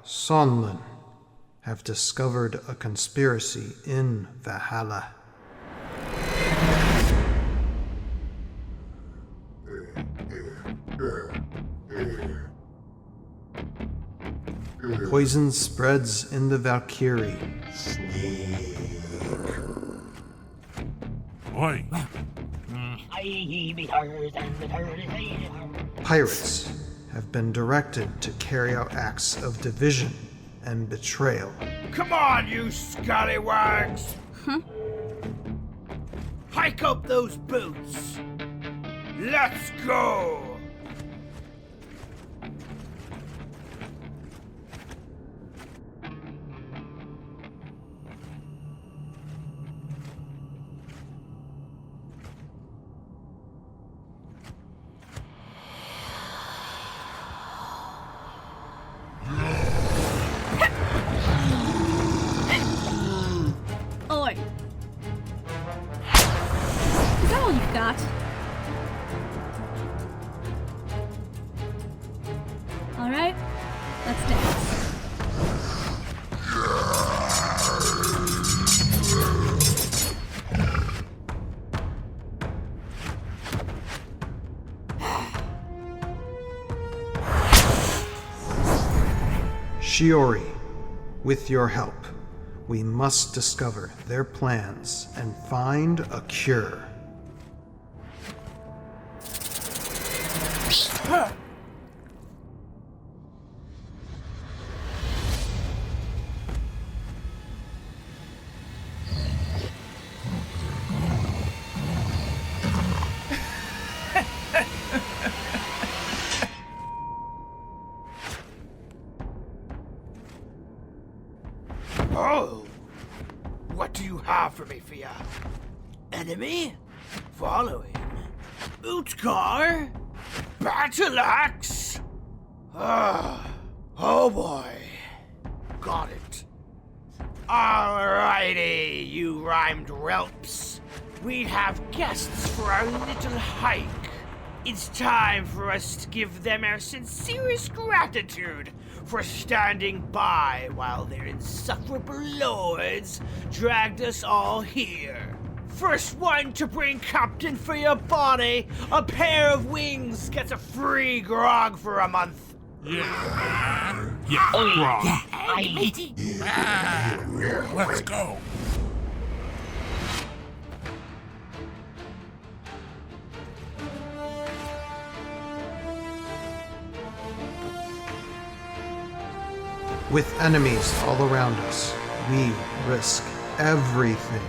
Sonlin, have discovered a conspiracy in Valhalla. Poison spreads in the Valkyrie. Oi. Pirates have been directed to carry out acts of division and betrayal. Come on, you scallywags! Hike up those boots! Let's go! Oi! Is that all you've got? Alright, let's dance. Shiori, with your help, we must discover their plans and find a cure. Oh! What do you have for me, Fia? Enemy? Following? Utkar? Battle axe? Oh boy. Got it. Alrighty, you rhymed whelps. We have guests for our little hike. It's time for us to give them our sincerest gratitude for standing by while their insufferable lords dragged us all here. First one to bring Captain for your body a pair of wings gets a free grog for a month. Yeah. Let's go. With enemies all around us, we risk everything.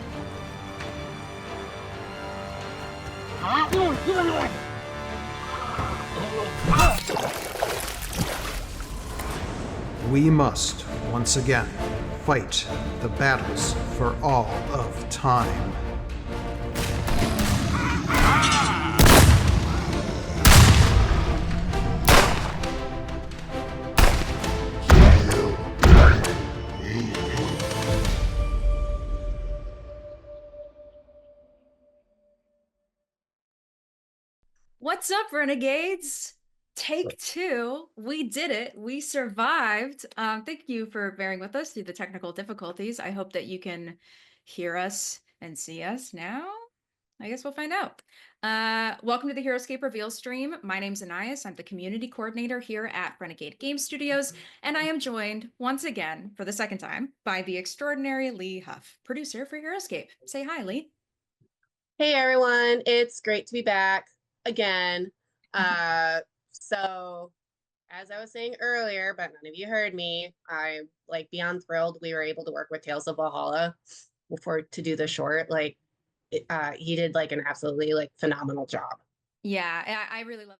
We must, once again, fight the battles for all of time. What's up, Renegades? Take two. We did it. We survived. Thank you for bearing with us through the technical difficulties. I hope that you can hear us and see us now. I guess we'll find out. Welcome to the Heroscape Reveal stream. My name's Anais. I'm the community coordinator here at Renegade Game Studios, and I am joined once again for the second time by the extraordinary Lee Huff, producer for Heroscape. Say hi, Lee. Hey everyone, it's great to be back again. So as I was saying earlier, but none of you heard me, I'm like beyond thrilled we were able to work with Tales of Valhalla to do the short. Like he did like an absolutely like phenomenal job. Yeah, I really love.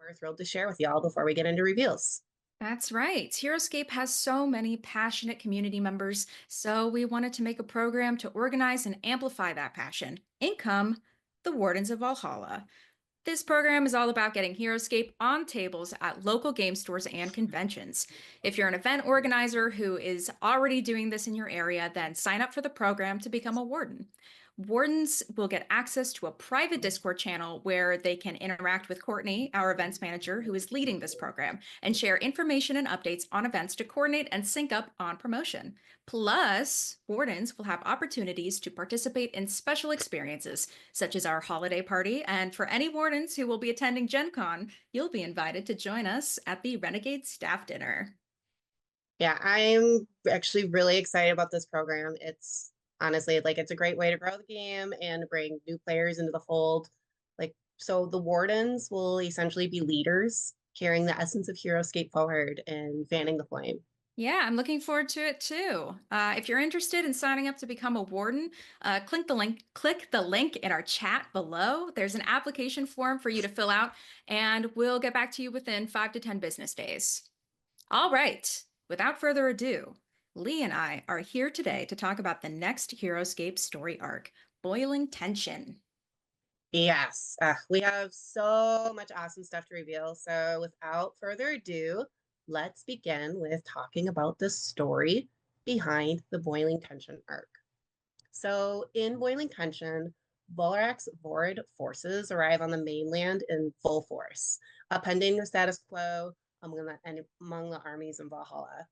We're thrilled to share with y'all before we get into reveals. That's right. Heroscape has so many passionate community members, so we wanted to make a program to organize and amplify that passion. Income, the Wardens of Valhalla. This program is all about getting Heroscape on tables at local game stores and conventions. If you're an event organizer who is already doing this in your area, then sign up for the program to become a warden. Wardens will get access to a private Discord channel where they can interact with Courtney, our events manager, who is leading this program, and share information and updates on events to coordinate and sync up on promotion. Plus, wardens will have opportunities to participate in special experiences, such as our holiday party. And for any wardens who will be attending Gen Con, you'll be invited to join us at the Renegade staff dinner. Yeah, I'm actually really excited about this program. It's honestly like it's a great way to grow the game and bring new players into the fold. Like, so the wardens will essentially be leaders, carrying the essence of Heroscape forward and fanning the flame. Yeah, I'm looking forward to it too. If you're interested in signing up to become a warden, click the link in our chat below. There's an application form for you to fill out, and we'll get back to you within 5 to 10 business days. All right, without further ado, Lee and I are here today to talk about the next Heroscape story arc, Boiling Tension. Yes, we have so much awesome stuff to reveal. So without further ado, let's begin with talking about the story behind the Boiling Tension arc. So in Boiling Tension, Volrak's Vorid forces arrive on the mainland in full force, upending the status quo among the armies in Valhalla.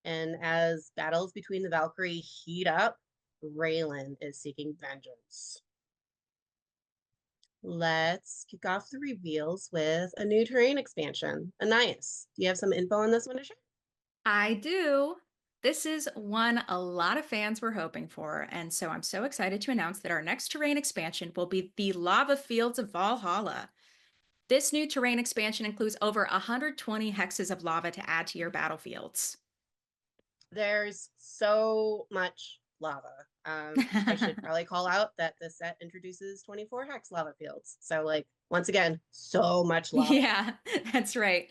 And as battles between the Valkyrie heat up, Raylan is seeking vengeance. Let's kick off the reveals with a new terrain expansion. Anais, do you have some info on this one to share? I do. This is one a lot of fans were hoping for, and so I'm so excited to announce that our next terrain expansion will be the Lava Fields of Valhalla. This new terrain expansion includes over 120 hexes of lava to add to your battlefields. There's so much lava. I should probably call out that this set introduces 24 hex lava fields. So, like, once again, so much lava. Yeah, that's right.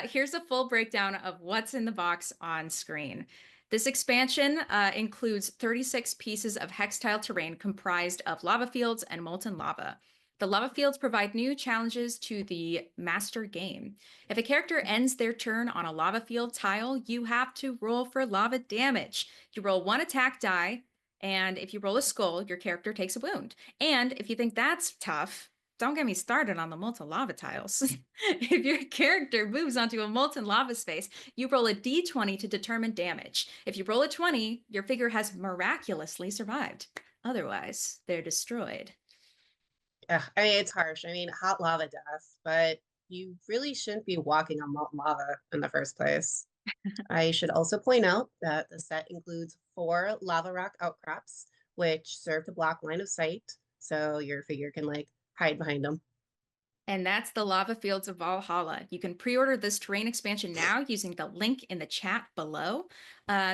Here's a full breakdown of what's in the box on screen. This expansion includes 36 pieces of hex tile terrain comprised of lava fields and molten lava. The lava fields provide new challenges to the master game. If a character ends their turn on a lava field tile, you have to roll for lava damage. You roll one attack die, and if you roll a skull, your character takes a wound. And if you think that's tough, don't get me started on the molten lava tiles. If your character moves onto a molten lava space, you roll a d20 to determine damage. If you roll a 20, your figure has miraculously survived. Otherwise, they're destroyed. I mean, it's harsh. I mean, hot lava death, but you really shouldn't be walking on molten lava in the first place. I should also point out that the set includes 4 lava rock outcrops, which serve to block line of sight, so your figure can like hide behind them. And that's the Lava Fields of Valhalla. You can pre-order this terrain expansion now using the link in the chat below.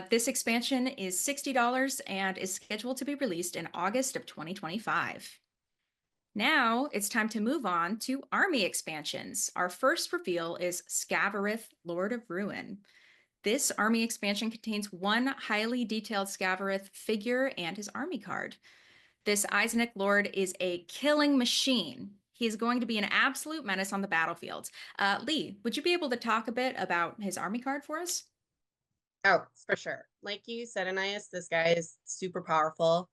This expansion is $60 and is scheduled to be released in August of 2025. Now it's time to move on to army expansions. Our first reveal is Scavarith, Lord of Ruin. This army expansion contains one highly detailed Scavarith figure and his army card. This Eisenach Lord is a killing machine. He is going to be an absolute menace on the battlefield. Lee, would you be able to talk a bit about his army card for us? Oh, for sure. Like you said, Anais, this guy is super powerful.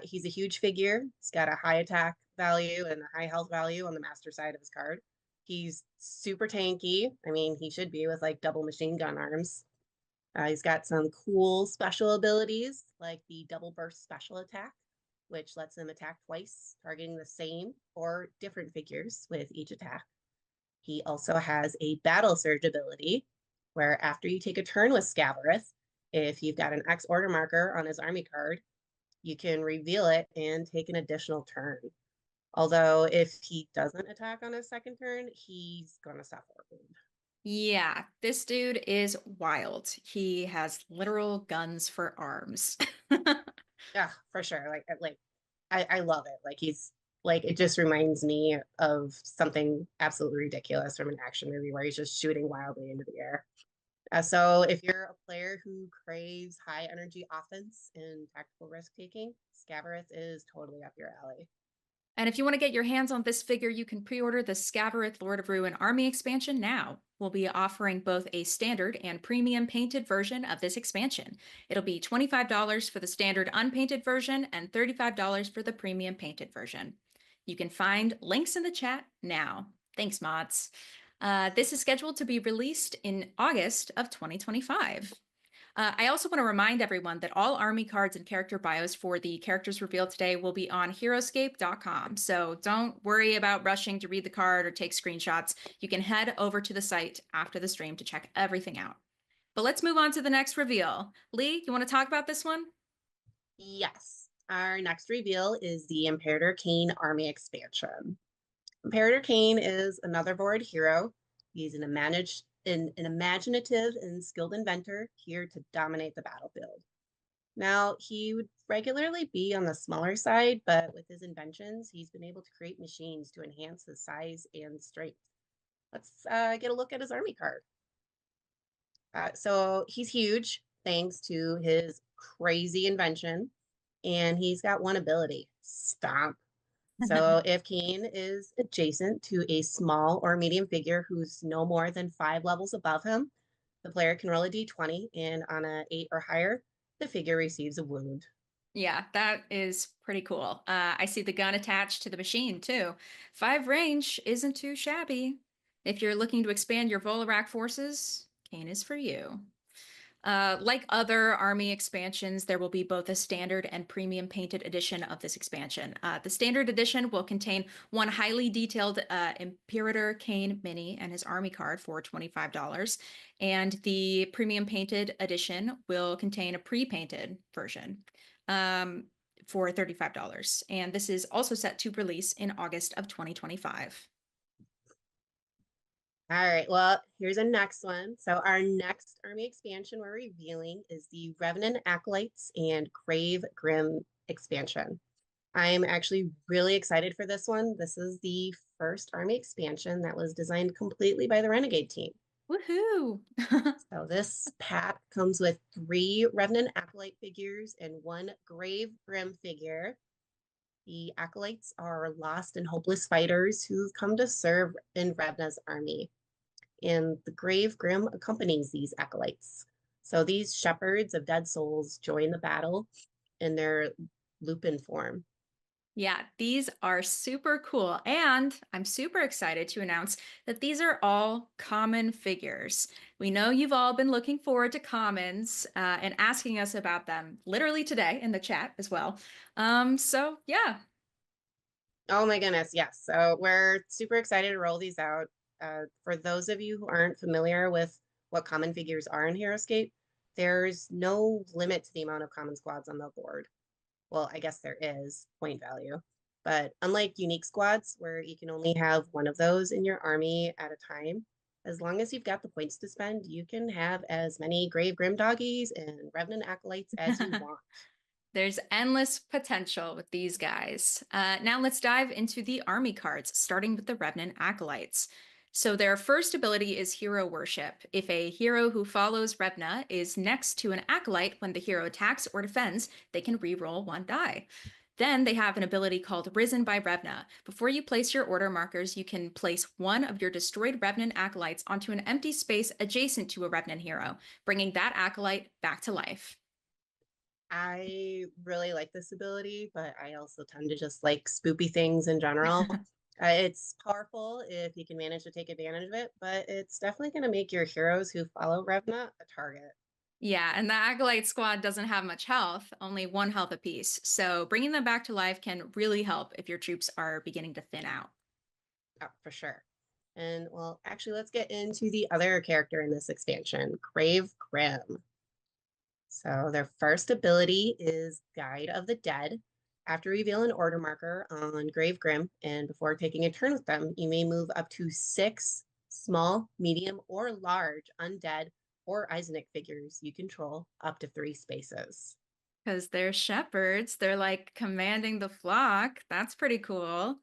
He's a huge figure. He's got a high attack value and a high health value on the master side of his card. He's super tanky. I mean, he should be with like double machine gun arms. He's got some cool special abilities like the double burst special attack, which lets him attack twice, targeting the same or different figures with each attack. He also has a battle surge ability, where after you take a turn with Scavarith, if you've got an X order marker on his army card, you can reveal it and take an additional turn. Although if he doesn't attack on his second turn, he's going to suffer a wound. Yeah, this dude is wild. He has literal guns for arms. Yeah, for sure. I love it. Like he's Like it just reminds me of something absolutely ridiculous from an action movie where he's just shooting wildly into the air. So if you're a player who craves high energy offense and tactical risk taking, Scavarith is totally up your alley. And if you want to get your hands on this figure, you can pre-order the Scavarith Lord of Ruin Army expansion now. We'll be offering both a standard and premium painted version of this expansion. It'll be $25 for the standard unpainted version and $35 for the premium painted version. You can find links in the chat now. Thanks, mods. This is scheduled to be released in August of 2025. I also want to remind everyone that all army cards and character bios for the characters revealed today will be on heroscape.com. So don't worry about rushing to read the card or take screenshots. You can head over to the site after the stream to check everything out. But let's move on to the next reveal. Lee, you want to talk about this one? Yes. Our next reveal is the Imperator Kane Army expansion. Imperator Kane is another board hero. He's an imaginative and skilled inventor here to dominate the battlefield. Now, he would regularly be on the smaller side, but with his inventions, he's been able to create machines to enhance his size and strength. Let's get a look at his army card. So he's huge thanks to his crazy invention, and he's got one ability, Stomp. So if Kane is adjacent to a small or medium figure who's no more than 5 levels above him, the player can roll a d20, and on a 8 or higher, the figure receives a wound. Yeah, that is pretty cool. I see the gun attached to the machine too. 5 range isn't too shabby. If you're looking to expand your Volarak forces, Kane is for you. Like other army expansions, there will be both a standard and premium painted edition of this expansion. The standard edition will contain one highly detailed Imperator Kane mini and his army card for $25. And the premium painted edition will contain a pre-painted version for $35. And this is also set to release in August of 2025. All right, well, here's a next one. So our next army expansion we're revealing is the Revenant Acolytes and Grave Grim expansion. I'm actually really excited for this one. This is the first army expansion that was designed completely by the Renegade team. Woohoo! So this pack comes with 3 Revenant Acolyte figures and 1 Grave Grim figure. The Acolytes are lost and hopeless fighters who've come to serve in Revna's army. And the Grave Grim accompanies these Acolytes. So these shepherds of dead souls join the battle in their Lupin form. Yeah, these are super cool. And I'm super excited to announce that these are all common figures. We know you've all been looking forward to commons and asking us about them literally today in the chat as well. So yeah. Oh my goodness, yes. So we're super excited to roll these out. For those of you who aren't familiar with what common figures are in Heroscape, there's no limit to the amount of common squads on the board. Well, I guess there is point value, but unlike unique squads where you can only have one of those in your army at a time, as long as you've got the points to spend, you can have as many Grave Grim doggies and Revenant Acolytes as you want. There's endless potential with these guys. Now let's dive into the army cards, starting with the Revenant Acolytes. So their first ability is Hero Worship. If a hero who follows Revna is next to an Acolyte when the hero attacks or defends, they can re-roll 1 die. Then they have an ability called Risen by Revna. Before you place your order markers, you can place one of your destroyed Revenant Acolytes onto an empty space adjacent to a Revenant hero, bringing that Acolyte back to life. I really like this ability, but I also tend to just like spoopy things in general. It's powerful if you can manage to take advantage of it, but it's definitely going to make your heroes who follow Revna a target. Yeah, and the Acolyte squad doesn't have much health, only 1 health apiece. So bringing them back to life can really help if your troops are beginning to thin out. Oh, for sure. And well, actually, let's get into the other character in this expansion, Grave Grim. So their first ability is Guide of the Dead. After reveal an order marker on Grave Grim, and before taking a turn with them, you may move up to 6 small, medium, or large undead or Eisenach figures you control up to 3 spaces. Because they're shepherds. They're like commanding the flock. That's pretty cool.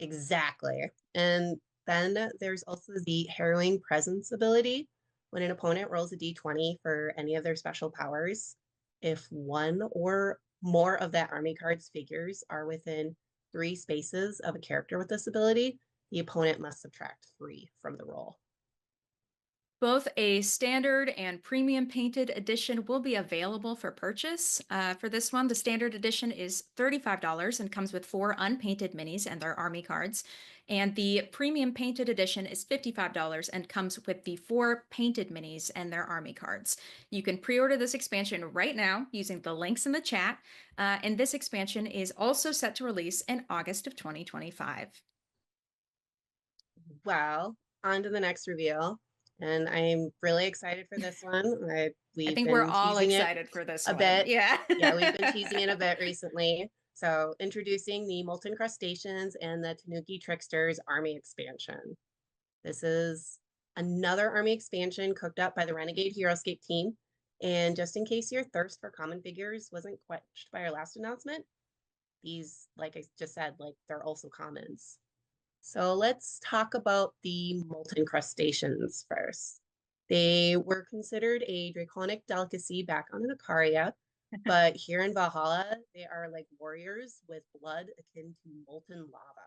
Exactly. And then there's also the Harrowing Presence ability. When an opponent rolls a d20 for any of their special powers, if one or more of that army card's figures are within 3 spaces of a character with this ability, the opponent must subtract 3 from the roll. Both a standard and premium painted edition will be available for purchase. For this one, the standard edition is $35 and comes with 4 unpainted minis and their army cards. And the premium painted edition is $55 and comes with the 4 painted minis and their army cards. You can pre order this expansion right now using the links in the chat. And this expansion is also set to release in August of 2025. Well, on to the next reveal. And I'm really excited for this one. I We've think we're been all teasing it excited for this a one. bit. Yeah. Yeah, we've been teasing it a bit recently. So introducing the Molten Crustaceans and the Tanuki Tricksters army expansion. This is another army expansion cooked up by the Renegade Heroscape team. And just in case your thirst for common figures wasn't quenched by our last announcement, these, like I just said, like they're also commons. So let's talk about the molten crustaceans first. They were considered a draconic delicacy back on Ikaria, but here in Valhalla, they are like warriors with blood akin to molten lava.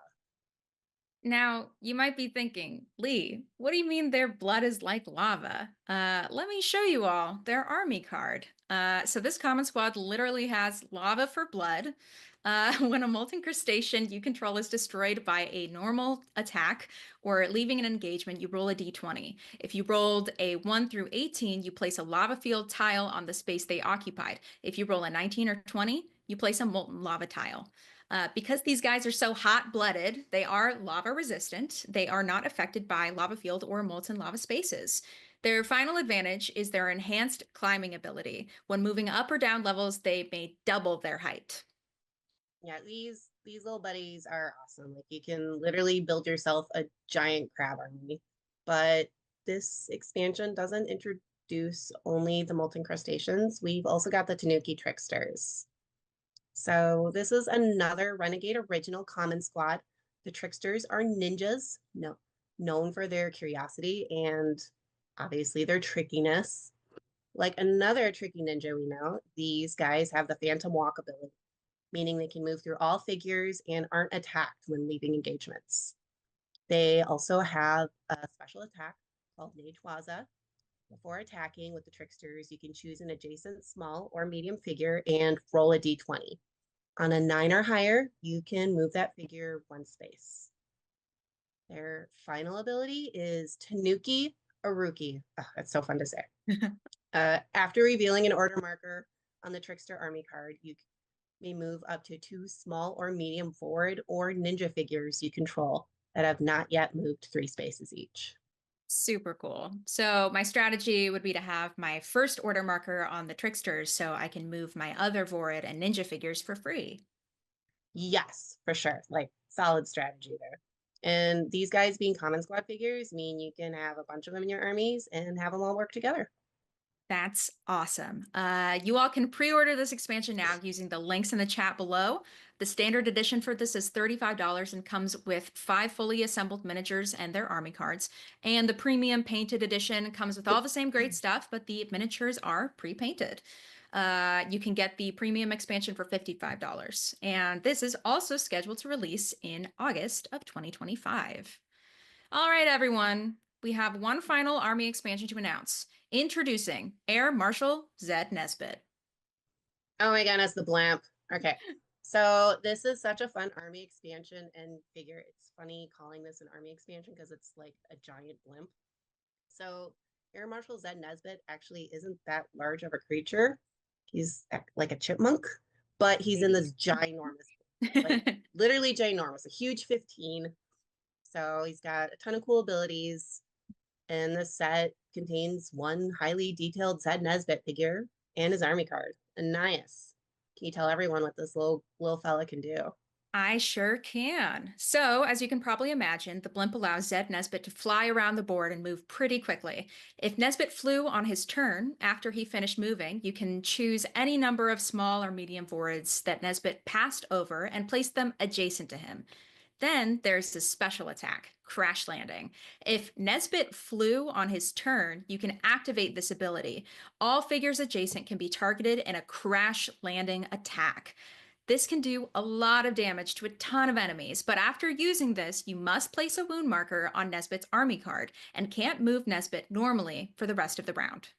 Now, you might be thinking, Lee, what do you mean their blood is like lava? Let me show you all their army card. So this common squad literally has lava for blood. When a molten crustacean you control is destroyed by a normal attack or leaving an engagement, you roll a d20. If you rolled a 1 through 18, you place a lava field tile on the space they occupied. If you roll a 19 or 20, you place a molten lava tile. Because these guys are so hot-blooded, they are lava resistant. They are not affected by lava field or molten lava spaces. Their final advantage is their enhanced climbing ability. When moving up or down levels, they may double their height. Yeah, these little buddies are awesome. Like you can literally build yourself a giant crab army. But this expansion doesn't introduce only the molten crustaceans. We've also got the Tanuki Tricksters. So this is another Renegade original common squad. The Tricksters are ninjas, known for their curiosity and obviously their trickiness. Like another tricky ninja we know, these guys have the Phantom Walk ability, meaning they can move through all figures and aren't attacked when leaving engagements. They also have a special attack called Waza. Before attacking with the Tricksters, you can choose an adjacent small or medium figure and roll a d20. On a 9 or higher, you can move that figure 1 space. Their final ability is Tanuki Aruki. Oh, that's so fun to say. After revealing an order marker on the Trickster army card, you may move up to 2 small or medium forward or ninja figures you control that have not yet moved 3 spaces each. Super cool. So my strategy would be to have my first order marker on the Tricksters so I can move my other Vorid and Ninja figures for free. Yes, for sure. Like solid strategy there. And these guys being common squad figures mean you can have a bunch of them in your armies and have them all work together. That's awesome. You all can pre-order this expansion now using the links in the chat below. The standard edition for this is $35 and comes with 5 fully assembled miniatures and their army cards. And the premium painted edition comes with all the same great stuff, but the miniatures are pre-painted. You can get the premium expansion for $55. And this is also scheduled to release in August of 2025. All right, everyone. We have one final army expansion to announce. Introducing Air Marshal Zed Nesbitt. Oh my goodness, the blimp. Okay. So this is such a fun army expansion and figure. It's funny calling this an army expansion because it's like a giant blimp. So Air Marshal Zed Nesbitt actually isn't that large of a creature. He's like a chipmunk, but he's in this ginormous, like literally ginormous, a huge 15. So he's got a ton of cool abilities. And the set contains one highly detailed Zed Nesbitt figure and his army card. Ananias, can you tell everyone what this little fella can do? I sure can. So, as you can probably imagine, the blimp allows Zed Nesbit to fly around the board and move pretty quickly. If Nesbit flew on his turn after he finished moving, you can choose any number of small or medium boards that Nesbit passed over and place them adjacent to him. Then there's the special attack, Crash Landing. If Nesbit flew on his turn, you can activate this ability. All figures adjacent can be targeted in a Crash Landing attack. This can do a lot of damage to a ton of enemies, but after using this, you must place a wound marker on Nesbit's army card and can't move Nesbit normally for the rest of the round.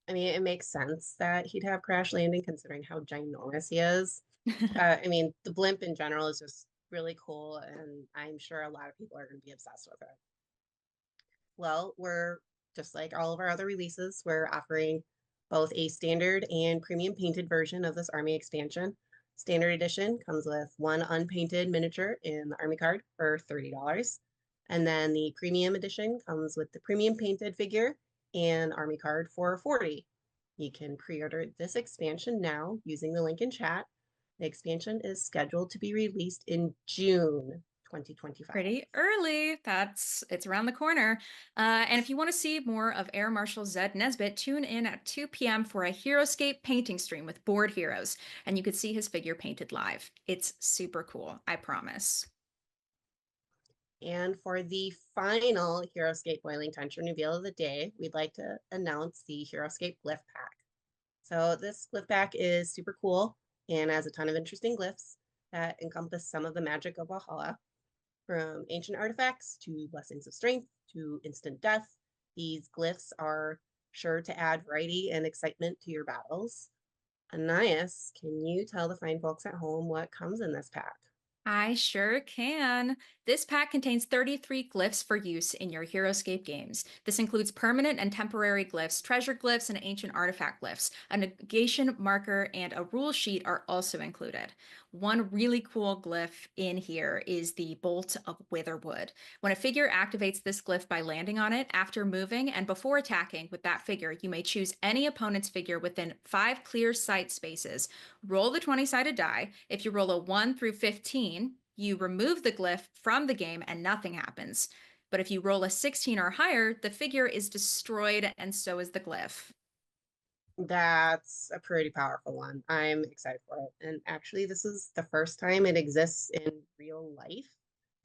I mean, it makes sense that he'd have crash landing considering how ginormous he is. I mean, the blimp in general is just really cool, and I'm sure a lot of people are going to be obsessed with it. Well, we're just like all of our other releases, we're offering both a standard and premium painted version of this army expansion. Standard edition comes with one unpainted miniature in the army card for $30. And then the premium edition comes with the premium painted figure and army card for $40. You can pre-order this expansion now using the link in chat. The expansion is scheduled to be released in June 2025. Pretty early. It's around the corner. And if you want to see more of Air Marshal Zed Nesbit, tune in at 2 p.m. for a Heroscape painting stream with board heroes, and you could see his figure painted live. It's super cool, I promise. And for the final Heroscape Boiling Tension reveal of the day, we'd like to announce the Heroscape Glyph Pack. So this glyph pack is super cool and has a ton of interesting glyphs that encompass some of the magic of Valhalla. From ancient artifacts to blessings of strength to instant death, these glyphs are sure to add variety and excitement to your battles. Anais, can you tell the fine folks at home what comes in this pack? I sure can. This pack contains 33 glyphs for use in your Heroscape games. This includes permanent and temporary glyphs, treasure glyphs, and ancient artifact glyphs. A negation marker and a rule sheet are also included. One really cool glyph in here is the Bolt of Witherwood. When a figure activates this glyph by landing on it after moving and before attacking with that figure, you may choose any opponent's figure within 5 clear sight spaces. Roll the 20-sided die. If you roll a 1 through 15, you remove the glyph from the game and nothing happens. But if you roll a 16 or higher, the figure is destroyed and so is the glyph. That's a pretty powerful one. I'm excited for it. And actually, this is the first time it exists in real life.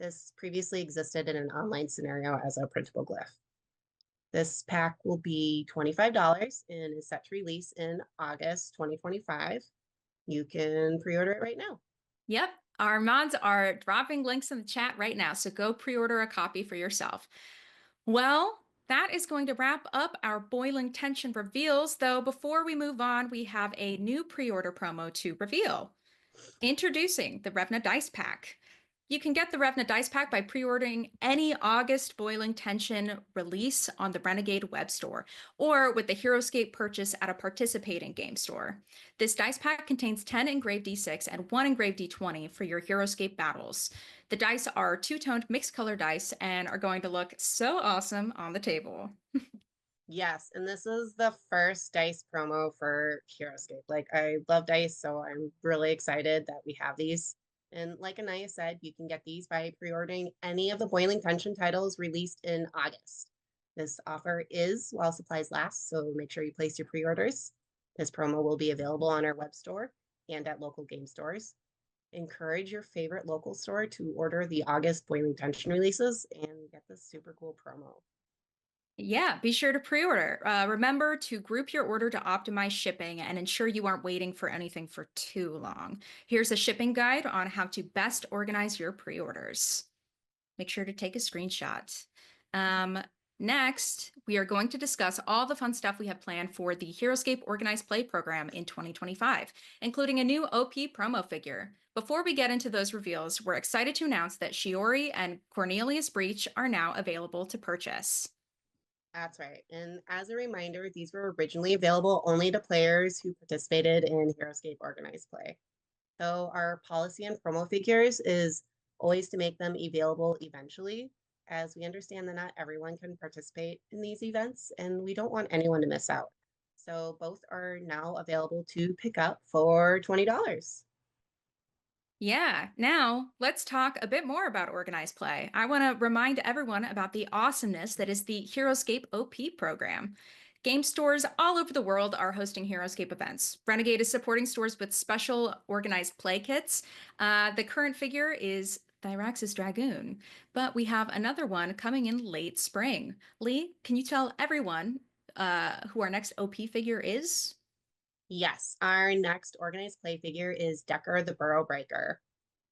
This previously existed in an online scenario as a printable glyph. This pack will be $25 and is set to release in August 2025. You can pre-order it right now. Yep, our mods are dropping links in the chat right now, so go pre-order a copy for yourself. Well, that is going to wrap up our Boiling Tension reveals, though before we move on, we have a new pre-order promo to reveal. Introducing the Revna Dice Pack. You can get the Revna Dice Pack by pre-ordering any August Boiling Tension release on the Renegade web store, or with the Heroscape purchase at a participating game store. This dice pack contains 10 engraved D6 and 1 engraved D20 for your Heroscape battles. The dice are two-toned mixed color dice and are going to look so awesome on the table. Yes, and this is the first dice promo for Heroscape. Like, I love dice, so I'm really excited that we have these. And like Anaya said, you can get these by pre-ordering any of the Boiling Tension titles released in August. This offer is while supplies last, so make sure you place your pre-orders. This promo will be available on our web store and at local game stores. Encourage your favorite local store to order the August Boiling Tension releases and get this super cool promo. Yeah, be sure to pre-order. Remember to group your order to optimize shipping and ensure you aren't waiting for anything for too long. Here's a shipping guide on how to best organize your pre-orders. Make sure to take a screenshot. Next, we are going to discuss all the fun stuff we have planned for the Heroscape Organized Play program in 2025, including a new OP promo figure. Before we get into those reveals, we're excited to announce that Shiori and Cornelius Breach are now available to purchase. That's right. And as a reminder, these were originally available only to players who participated in Heroscape Organized Play. So our policy on promo figures is always to make them available eventually, as we understand that not everyone can participate in these events, and we don't want anyone to miss out. So both are now available to pick up for $20. Yeah, now let's talk a bit more about organized play. I want to remind everyone about the awesomeness that is the Heroscape OP program. Game stores all over the world are hosting Heroscape events. Renegade is supporting stores with special organized play kits. The current figure is Thyrax's Dragoon, but we have another one coming in late spring. Lee, can you tell everyone who our next OP figure is? Yes, our next organized play figure is Decker the Burrow Breaker.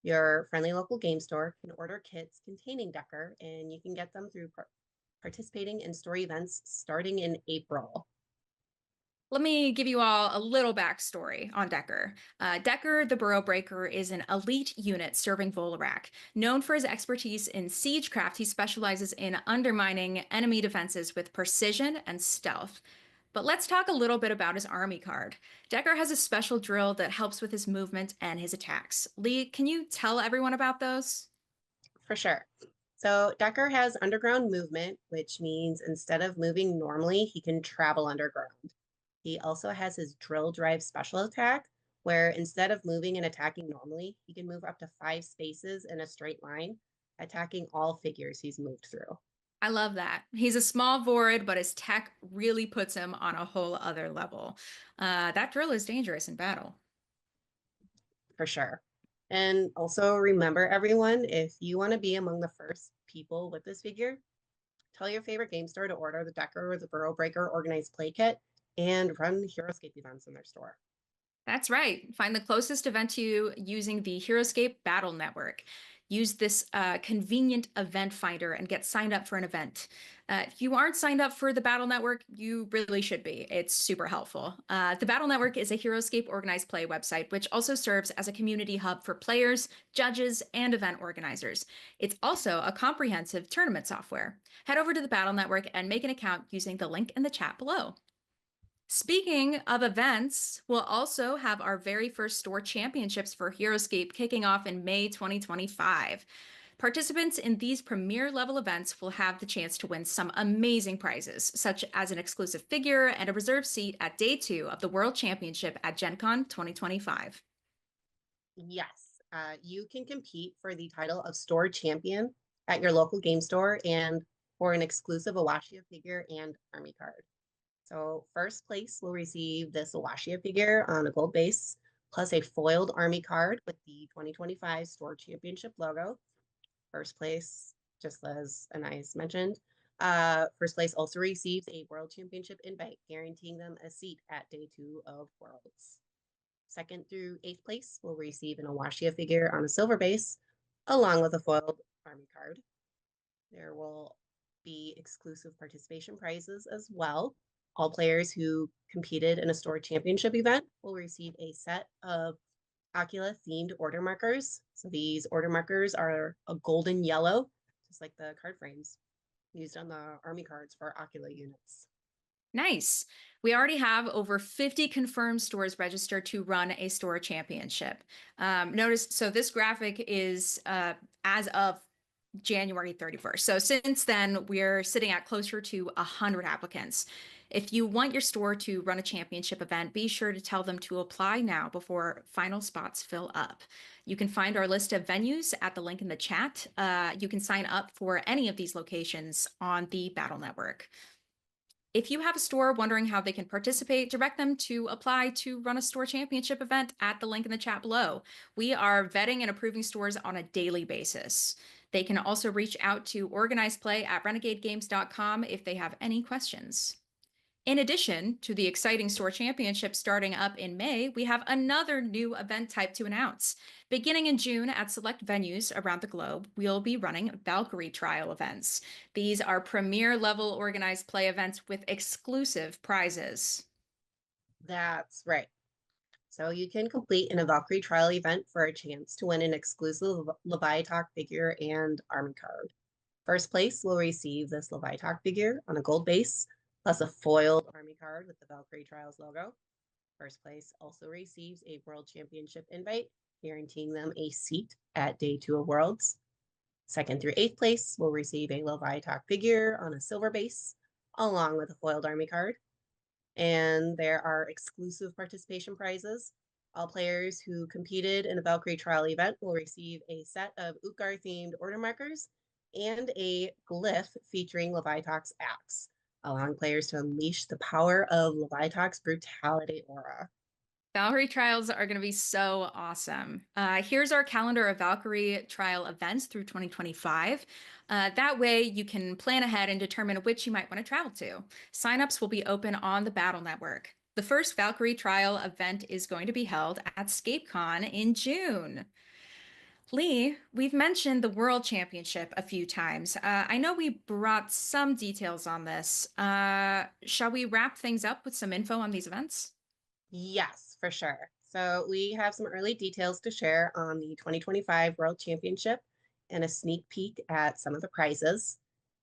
Your friendly local game store can order kits containing Decker, and you can get them through participating in store events starting in April. Let me give you all a little backstory on Decker. Decker, the Burrow Breaker, is an elite unit serving Volarak. Known for his expertise in siegecraft, he specializes in undermining enemy defenses with precision and stealth. But let's talk a little bit about his army card. Decker has a special drill that helps with his movement and his attacks. Lee, can you tell everyone about those? For sure. So Decker has underground movement, which means instead of moving normally, he can travel underground. He also has his drill drive special attack, where instead of moving and attacking normally, he can move up to 5 spaces in a straight line, attacking all figures he's moved through. I love that. He's a small Vorid, but his tech really puts him on a whole other level. That drill is dangerous in battle. For sure. And also remember, everyone, if you want to be among the first people with this figure, tell your favorite game store to order the Decker or the Burrow Breaker organized play kit and run Heroscape events in their store. That's right. Find the closest event to you using the Heroscape Battle Network. Use this convenient event finder and get signed up for an event. If you aren't signed up for the Battle Network, you really should be. It's super helpful. The Battle Network is a Heroscape organized play website, which also serves as a community hub for players, judges, and event organizers. It's also a comprehensive tournament software. Head over to the Battle Network and make an account using the link in the chat below. Speaking of events, we'll also have our very first store championships for Heroscape kicking off in May 2025. Participants in these premier level events will have the chance to win some amazing prizes, such as an exclusive figure and a reserved seat at day 2 of the World Championship at Gen Con 2025. Yes, you can compete for the title of store champion at your local game store and for an exclusive Awashia figure and army card. So first place will receive this Awashia figure on a gold base, plus a foiled army card with the 2025 store championship logo. First place, just as Anais mentioned, first place also receives a world championship invite, guaranteeing them a seat at day 2 of Worlds. Second through 8th place will receive an Awashia figure on a silver base, along with a foiled army card. There will be exclusive participation prizes as well. All players who competed in a store championship event will receive a set of Ocula themed order markers. So these order markers are a golden yellow, just like the card frames used on the army cards for Ocula units. Nice. We already have over 50 confirmed stores registered to run a store championship. Notice, so this graphic is as of January 31st. So since then, we're sitting at closer to 100 applicants. If you want your store to run a championship event, be sure to tell them to apply now before final spots fill up. You can find our list of venues at the link in the chat. You can sign up for any of these locations on the Battle Network. If you have a store wondering how they can participate, direct them to apply to run a store championship event at the link in the chat below. We are vetting and approving stores on a daily basis. They can also reach out to organizedplay@renegadegames.com if they have any questions. In addition to the exciting store championship starting up in May, we have another new event type to announce. Beginning in June at select venues around the globe, we'll be running Valkyrie trial events. These are premier level organized play events with exclusive prizes. That's right. So you can complete an Valkyrie trial event for a chance to win an exclusive Leviathan figure and army card. First place will receive this Leviathan figure on a gold base, plus a foiled army card with the Valkyrie Trials logo. First place also receives a World Championship invite, guaranteeing them a seat at Day 2 of Worlds. Second through 8th place will receive a Leviathan figure on a silver base, along with a foiled army card. And there are exclusive participation prizes. All players who competed in a Valkyrie trial event will receive a set of Utgar-themed order markers and a glyph featuring Leviatok's axe, allowing players to unleash the power of Leviatok's brutality aura. Valkyrie trials are going to be so awesome. Here's our calendar of Valkyrie trial events through 2025. That way you can plan ahead and determine which you might want to travel to. Signups will be open on the Battle Network. The first Valkyrie trial event is going to be held at ScapeCon in June. Lee, we've mentioned the World Championship a few times. I know we brought some details on this. Shall we wrap things up with some info on these events? Yes, for sure. So we have some early details to share on the 2025 World Championship and a sneak peek at some of the prizes.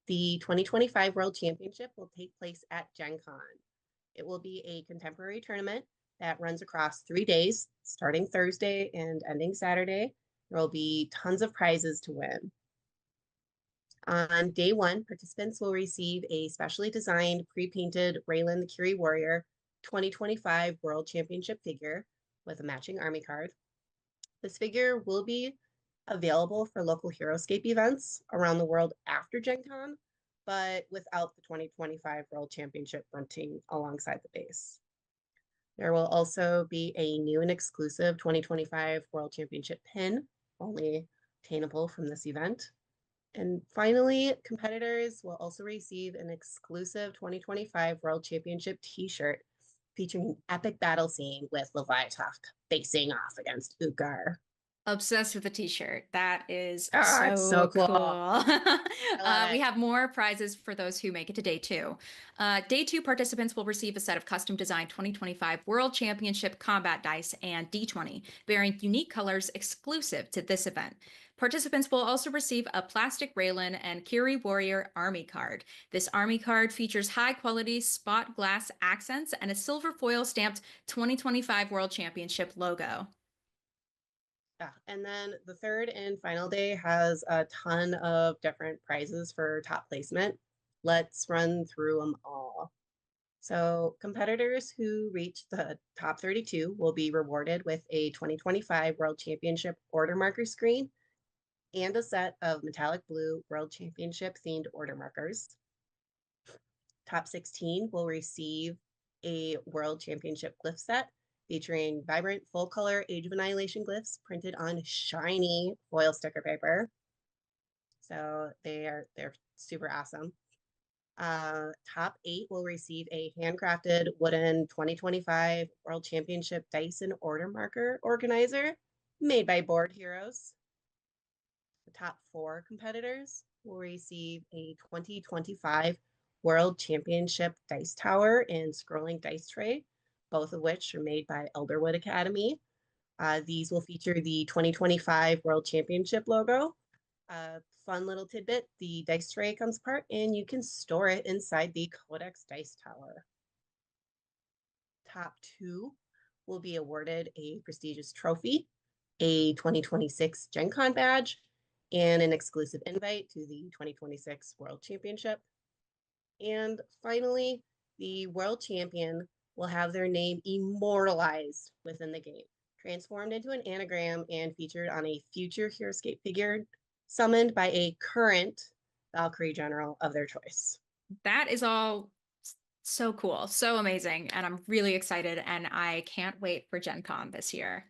The 2025 World Championship will take place at Gen Con. It will be a contemporary tournament that runs across 3 days, starting Thursday and ending Saturday. There will be tons of prizes to win. On day one, participants will receive a specially designed pre-painted Raylan the Curie Warrior 2025 World Championship figure with a matching army card. This figure will be available for local Heroscape events around the world after Gen Con, but without the 2025 World Championship running alongside the base. There will also be a new and exclusive 2025 World Championship pin, only obtainable from this event. And finally, competitors will also receive an exclusive 2025 World Championship t-shirt featuring an epic battle scene with Leviatok facing off against Utgar. Obsessed with the t-shirt. That is It's so cool. We have more prizes for those who make it to day two. Day two participants will receive a set of custom designed 2025 World Championship combat dice and D20, bearing unique colors exclusive to this event. Participants will also receive a plastic Raylan and Curie Warrior army card. This army card features high-quality spot glass accents and a silver foil stamped 2025 World Championship logo. Yeah, and then the third and final day has a ton of different prizes for top placement. Let's run through them all. So competitors who reach the top 32 will be rewarded with a 2025 World Championship order marker screen and a set of metallic blue World Championship themed order markers. Top 16 will receive a World Championship glyph set featuring vibrant full color Age of Annihilation glyphs printed on shiny foil sticker paper. So they're super awesome. Top 8 will receive a handcrafted wooden 2025 World Championship dice and order marker organizer made by Board Heroes. The top 4 competitors will receive a 2025 World Championship dice tower and scrolling dice tray, both of which are made by Elderwood Academy. These will feature the 2025 World Championship logo. Fun little tidbit, the dice tray comes apart and you can store it inside the Codex dice tower. Top 2 will be awarded a prestigious trophy, a 2026 Gen Con badge, and an exclusive invite to the 2026 World Championship. And finally, the world champion will have their name immortalized within the game, transformed into an anagram and featured on a future Heroscape figure summoned by a current Valkyrie general of their choice. That is all so cool, so amazing, and I'm really excited, and I can't wait for Gen Con this year.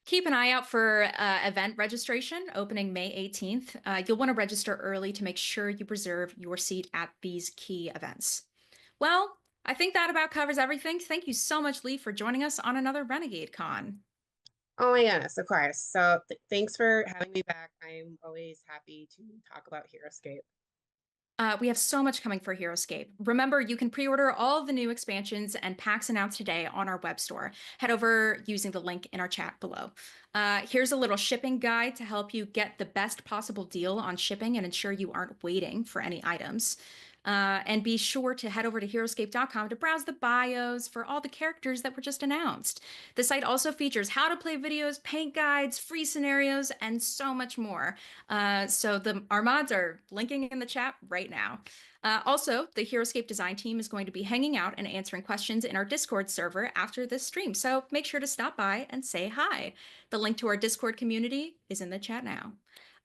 Keep an eye out for event registration opening May 18th. You'll want to register early to make sure you reserve your seat at these key events. Well, I think that about covers everything. Thank you so much, Lee, for joining us on another Renegade Con. Oh my goodness, of course. So thanks for having me back. I'm always happy to talk about Heroscape. We have so much coming for Heroscape. Remember, you can pre-order all of the new expansions and packs announced today on our web store. Head over using the link in our chat below. Here's a little shipping guide to help you get the best possible deal on shipping and ensure you aren't waiting for any items. And be sure to head over to heroscape.com to browse the bios for all the characters that were just announced. The site also features how to play videos, paint guides, free scenarios, and so much more. So our mods are linking in the chat right now. Also, the Heroscape design team is going to be hanging out and answering questions in our Discord server after this stream, so make sure to stop by and say hi. The link to our Discord community is in the chat now.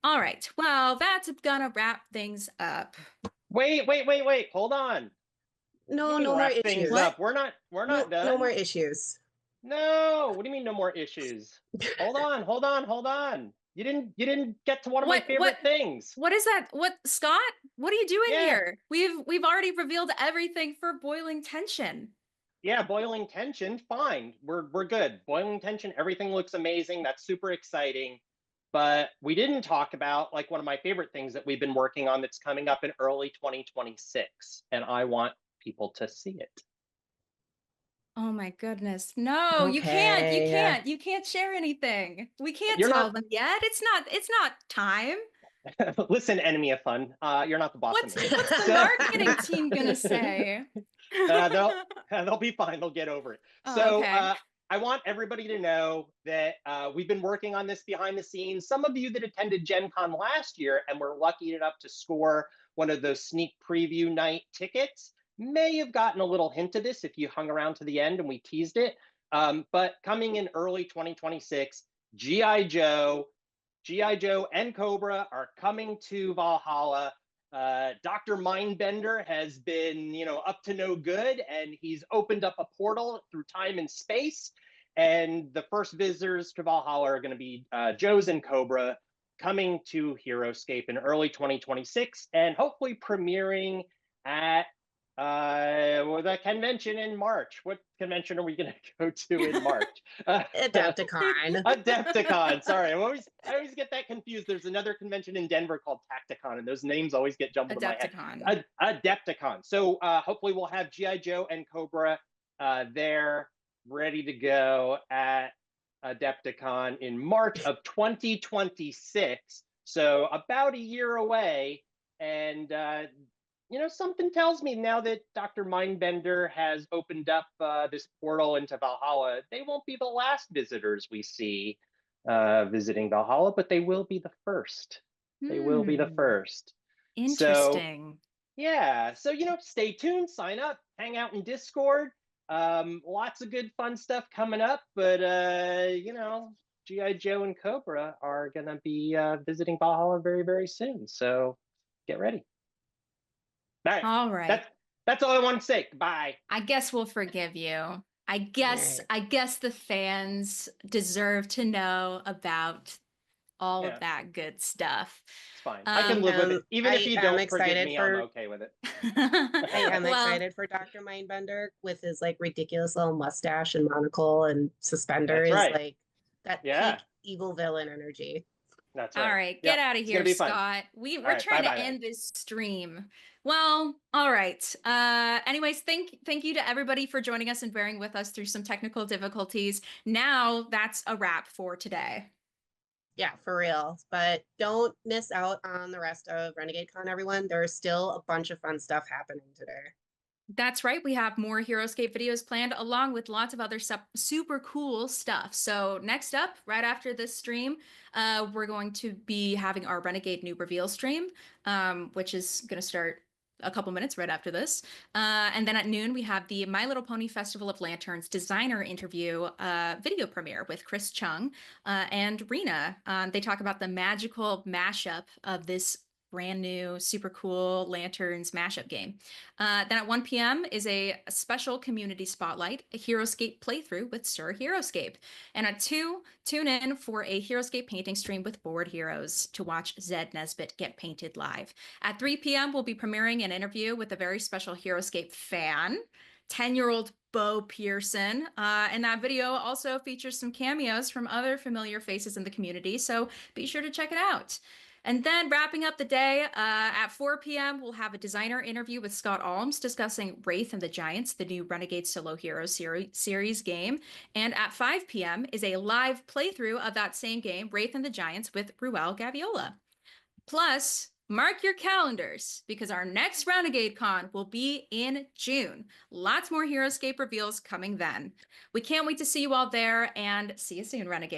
All right, well, that's gonna wrap things up. Wait. Hold on. No, You can no more wrap things issues. up. We're not done. No more issues. No. What do you mean no more issues? Hold on. You didn't get to one of my favorite things. What is that? What, Scott? What are you doing Yeah. here? We've already revealed everything for Boiling Tension. Yeah, Boiling Tension, fine. We're good. Boiling Tension, everything looks amazing. That's super exciting. But we didn't talk about like one of my favorite things that we've been working on that's coming up in early 2026, and I want people to see it. Oh my goodness. No, you can't. You Okay. can't. You can't share anything. We can't You're tell not- them yet. It's not time. Listen, enemy of fun, you're not the boss What's of me. the So- marketing team gonna say? They'll be fine. They'll get over it. Oh, So okay. I want everybody to know that we've been working on this behind the scenes. Some of you that attended Gen Con last year and were lucky enough to score one of those sneak preview night tickets may have gotten a little hint of this if you hung around to the end and we teased it. But coming in early 2026, G.I. Joe and Cobra are coming to Valhalla. Dr. Mindbender has been, up to no good, and he's opened up a portal through time and space. And the first visitors to Valhalla are going to be Joe's and Cobra coming to Heroscape in early 2026, and hopefully premiering at the convention in March. What convention are we going to go to in March? Adepticon. Adepticon. Sorry, I always get that confused. There's another convention in Denver called Tacticon, and those names always get jumbled in my head. Adepticon. So hopefully we'll have G.I. Joe and Cobra there, ready to go at Adepticon in March of 2026. So about a year away, and something tells me now that Dr. Mindbender has opened up this portal into Valhalla, they won't be the last visitors we see visiting Valhalla, but they will be the first. They will be the first. Interesting. So stay tuned, sign up, hang out in Discord. Lots of good fun stuff coming up, but G.I. Joe and Cobra are gonna be visiting Valhalla very, very soon. So get ready. All right. That's all I want to say. Bye. I guess we'll forgive you. I guess the fans deserve to know about all of that good stuff. It's fine. I can live with it. Even if you don't forgive me, I'm for- okay with it. I am excited for Dr. Mindbender with his ridiculous little mustache and monocle and suspenders. That's right. Peak evil villain energy. That's right. All right, get out of here, Scott. We're trying to end this stream. Well, all right. Anyways, thank you to everybody for joining us and bearing with us through some technical difficulties. Now that's a wrap for today. Yeah, for real. But don't miss out on the rest of Renegade Con, everyone. There's still a bunch of fun stuff happening today. That's right. We have more Heroscape videos planned along with lots of other super cool stuff. So next up, right after this stream, we're going to be having our Renegade Noob Reveal stream, which is going to start a couple minutes right after this. And then at noon, we have the My Little Pony Festival of Lanterns designer interview video premiere with Chris Chung and Rena. They talk about the magical mashup of this brand new, super cool Lanterns mashup game. Then at 1 p.m. is a special community spotlight, a Heroscape playthrough with Sir Heroscape. And at 2, tune in for a Heroscape painting stream with Board Heroes to watch Zed Nesbitt get painted live. At 3 p.m., we'll be premiering an interview with a very special Heroscape fan, 10-year-old Bo Pearson. And that video also features some cameos from other familiar faces in the community, so be sure to check it out. And then wrapping up the day, at 4 p.m., we'll have a designer interview with Scott Alms discussing Wraith and the Giants, the new Renegade Solo Hero series game. And at 5 p.m. is a live playthrough of that same game, Wraith and the Giants, with Ruel Gaviola. Plus, mark your calendars because our next Renegade Con will be in June. Lots more Heroscape reveals coming then. We can't wait to see you all there and see you soon, Renegade.